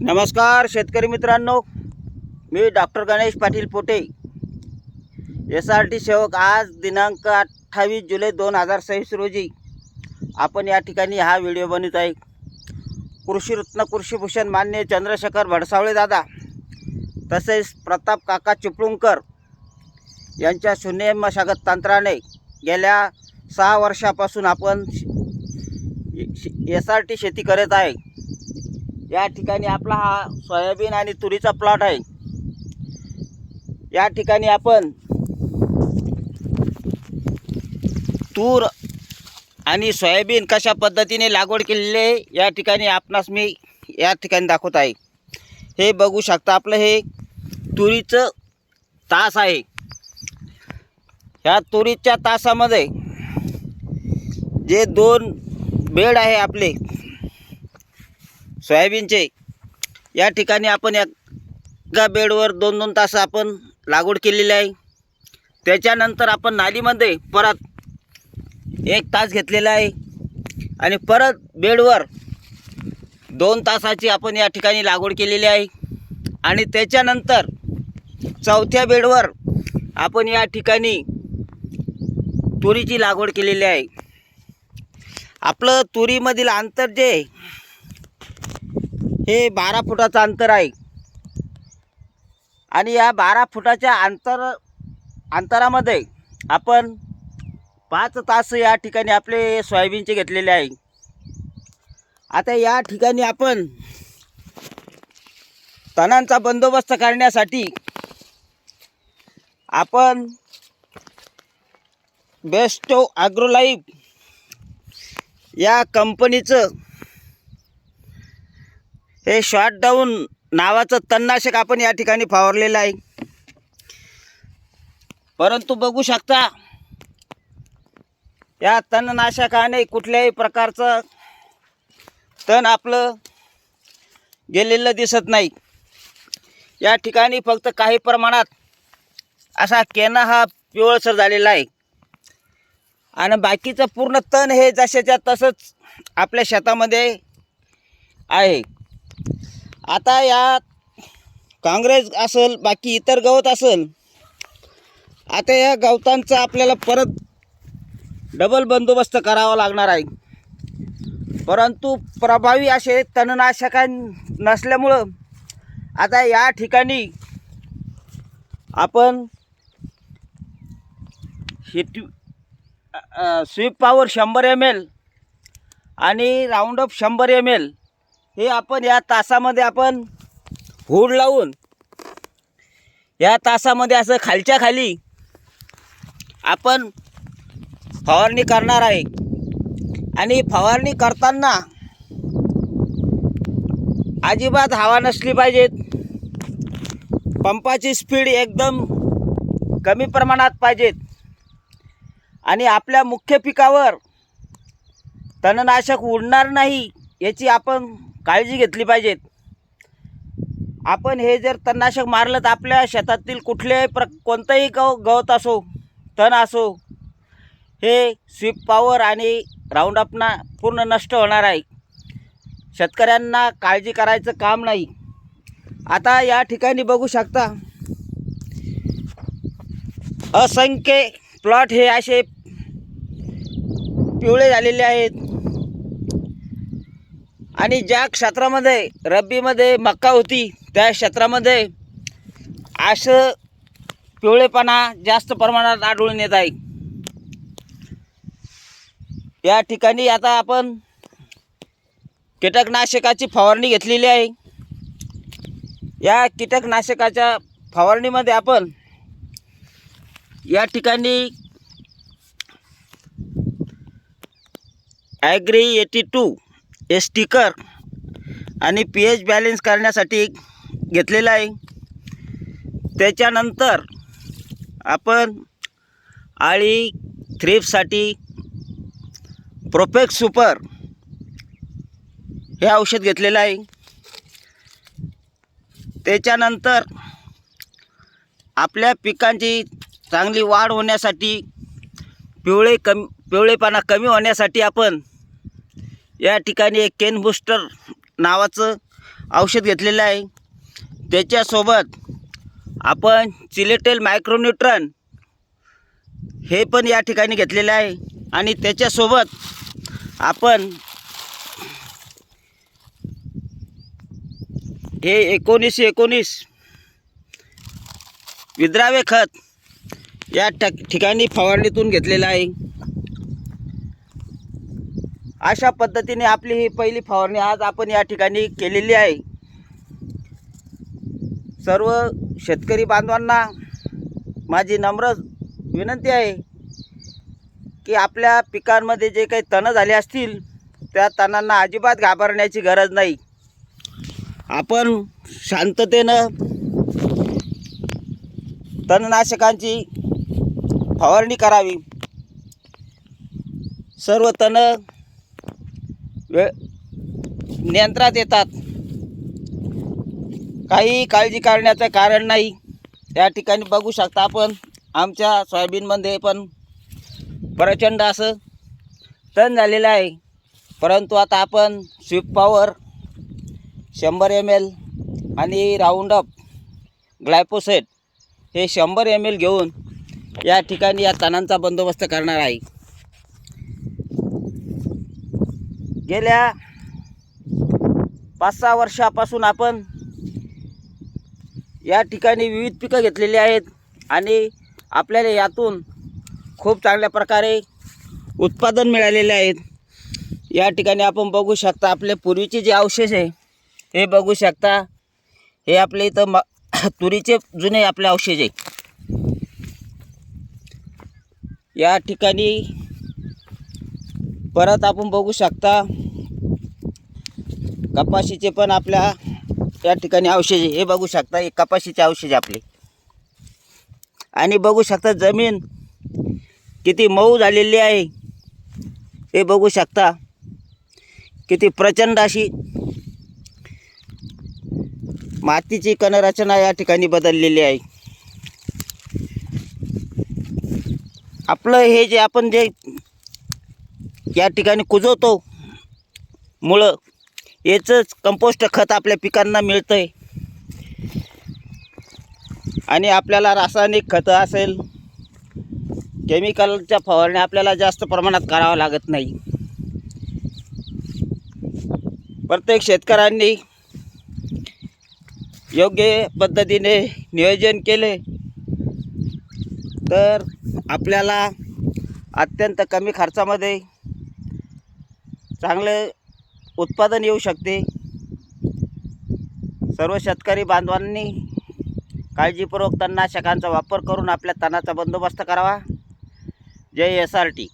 नमस्कार शेतकरी मित्रांनो, मी डॉक्टर गणेश पाटील पोटे, SRT सेवक। आज दिनांक 28 जुलै 2026 रोजी आपण या ठिकाणी हा व्हिडिओ बनवत आहे। कृषीरत्न कृषीभूषण मान्य चंद्रशेखर भडसावळे दादा तसेच प्रताप काका चिपळूणकर यांच्या शून्य मशागत तंत्राने गेल्या 6 वर्षापासून आपण SRT शेती करत आहे। या ठिकाणी आपला हा सोयाबीन आणि तुरीचा प्लॉट आहे। या ठिकाणी आपण तूर आणि सोयाबीन कशा पद्धतीने लागवड केलेली आहे या ठिकाणी आपणास मी या ठिकाणी दाखवत आहे। हे बघू शकता, आपलं हे तुरीचं तास आहे। ह्या तुरीच्या तासामध्ये जे 2 बेड आहे आपले सोयाबीनचे, या ठिकाणी आपण एका बेडवर 2-2 तास आपण लागवड केलेली आहे। त्याच्यानंतर आपण नालीमध्ये परत 1 तास घेतलेला आहे आणि परत बेडवर 2 तासाची आपण या ठिकाणी लागवड केलेली आहे आणि त्याच्यानंतर 4थ्या बेडवर आपण या ठिकाणी तुरीची लागवड केलेली आहे। आपलं तुरीमधील अंतर जे हे 12 फुटाचं अंतर आहे आणि या 12 फुटाच्या अंतरामध्ये आपण 5 तास या ठिकाणी आपले सोयाबीनचे घेतलेले आहे। आता या ठिकाणी आपण तणांचा बंदोबस्त करण्यासाठी आपण बेस्टो ॲग्रोलाइफ या कंपनीचं हे शॉट डाऊन नावाचं तणनाशक आपण या ठिकाणी फवारलेलं आहे। परंतु बघू शकता, या तणनाशकाने कुठल्याही प्रकारचं तण आपलं गेलेलं दिसत नाही। या ठिकाणी फक्त काही प्रमाणात असा केना हा पिवळसर झालेला आहे आणि बाकीचं पूर्ण तण हे जशाच्या तसंच आपल्या शेतामध्ये आहे। आता या काँग्रेस असेल, बाकी इतर गवत असेल, आता या गवतांचा आपल्याला परत डबल बंदोबस्त करावा लागणार आहे। परंतु प्रभावी असे तणनाशक नसल्यामुळं आता या ठिकाणी आपण स्वीप पॉवर 100 ml आणि राऊंडअप 100 ml हे आपण या तासामध्ये आपण हुड लावून या तासामध्ये असं खालच्या खाली आपण फवारणी करणार आहे। आणि फवारणी करताना अजिबात हवा नसली पाहिजे, पंपाची स्पीड एकदम कमी प्रमाणात पाहिजे आणि आपल्या मुख्य पिकावर तणनाशक उडणार नाही याची आपण काळजी घेतली पाहिजे। आपण हे जर तणनाशक मारलं तर आपल्या शेतातील कुठल्याही कोणतंही गवत असो, तण असो, हे स्वीप पॉवर आणि राऊंडअपना पूर्ण नष्ट होणार आहे। शेतकऱ्यांना काळजी करायचं काम नाही। आता या ठिकाणी बघू शकता, असंख्य प्लॉट हे असे पिवळे झालेले आहेत आणि ज्या क्षेत्रामध्ये रब्बीमध्ये मका होती त्या क्षेत्रामध्ये असं पिवळेपणा जास्त प्रमाणात आढळून येत आहे। या ठिकाणी आता आपण कीटकनाशकाची फवारणी घेतलेली आहे। या कीटकनाशकाच्या फवारणीमध्ये आपण या ठिकाणी ॲग्री 82 स्टिकर आणि pH बॅलन्स करण्यासाठी घेतलेला आहे। त्याच्यानंतर आपण आळी थ्रिप्ससाठी प्रोफेक्स सुपर हे औषध घेतलेलं आहे। त्याच्यानंतर आपल्या पिकांची चांगली वाढ होण्यासाठी, पिवळेपणा कमी होण्यासाठी आपण या ठिकाणी एक केन बूस्टर नावाचं औषध घेतलेलं आहे. त्याच्यासोबत आपण चिलेटेल मायक्रोन्यूट्रन हे पण या ठिकाणी घेतलेलं आहे. आणि त्याच्यासोबत आपण हे 19-19 विद्राव्य खत या ठिकाणी फवारणीतून घेतलेलं आहे. अशा पद्धतीने आपली ही पहिली फवारणी आज आपण या ठिकाणी केलेली आहे. सर्व शेतकरी बांधवांना माझी नम्र विनंती आहे की आपल्या पिकांमध्ये जे काही तण झाले असतील त्या तणांना अजिबात घाबरण्याची गरज नाही. आपण शांततेनं तणनाशकांची फवारणी करावी. सर्व तण नियंत्रणात येतात. काही काळजी करण्याचं कारण नाही. या ठिकाणी बघू शकता आपण आमच्या सोयाबीनमध्ये पण प्रचंड असं तण झालेलं आहे. परंतु आता आपण स्वीप पॉवर 100 ml आणि राऊंडअप ग्लायफोसेट हे 100 ml घेऊन या ठिकाणी या तणांचा बंदोबस्त करणार आहे. गेल्या 5-6 वर्षापासून आपण या ठिकाणी विविध पिकं घेतलेली आहेत आणि आपल्याला यातून खूप चांगल्या प्रकारे उत्पादन मिळालेले आहेत. या ठिकाणी आपण बघू शकता आपले पूर्वीचे जे अवशेष आहे हे बघू शकता. हे आपले इथं तुरीचे जुने आपले अवशेष आहे. या ठिकाणी परत आपण बघू शकता कपाशीचे पण आपल्या या ठिकाणी अवशेष आहे. हे बघू शकता हे कपाशीचे अवशेष आपले. आणि बघू शकता जमीन किती मऊ झालेली आहे. हे बघू शकता किती प्रचंड अशी मातीची कणरचना या ठिकाणी बदललेली आहे. आपलं हे जे आपण जे या ठिकाणी कुजवतो मुळं याचंच कंपोस्ट खत आपल्या पिकांना मिळतं आहे. आणि आपल्याला रासायनिक खतं असेल केमिकलच्या फवारण्या आपल्याला जास्त प्रमाणात करावं लागत नाही. प्रत्येक शेतकऱ्यांनी योग्य पद्धतीने नियोजन केले तर आपल्याला अत्यंत कमी खर्चामध्ये चांगले उत्पादन येऊ शकते. सर्व शेतकरी बांधवांनी काळजीपूर्वक तणनाशकांचा वापर करून आपल्या तणाचा बंदोबस्त करावा. जय SRT.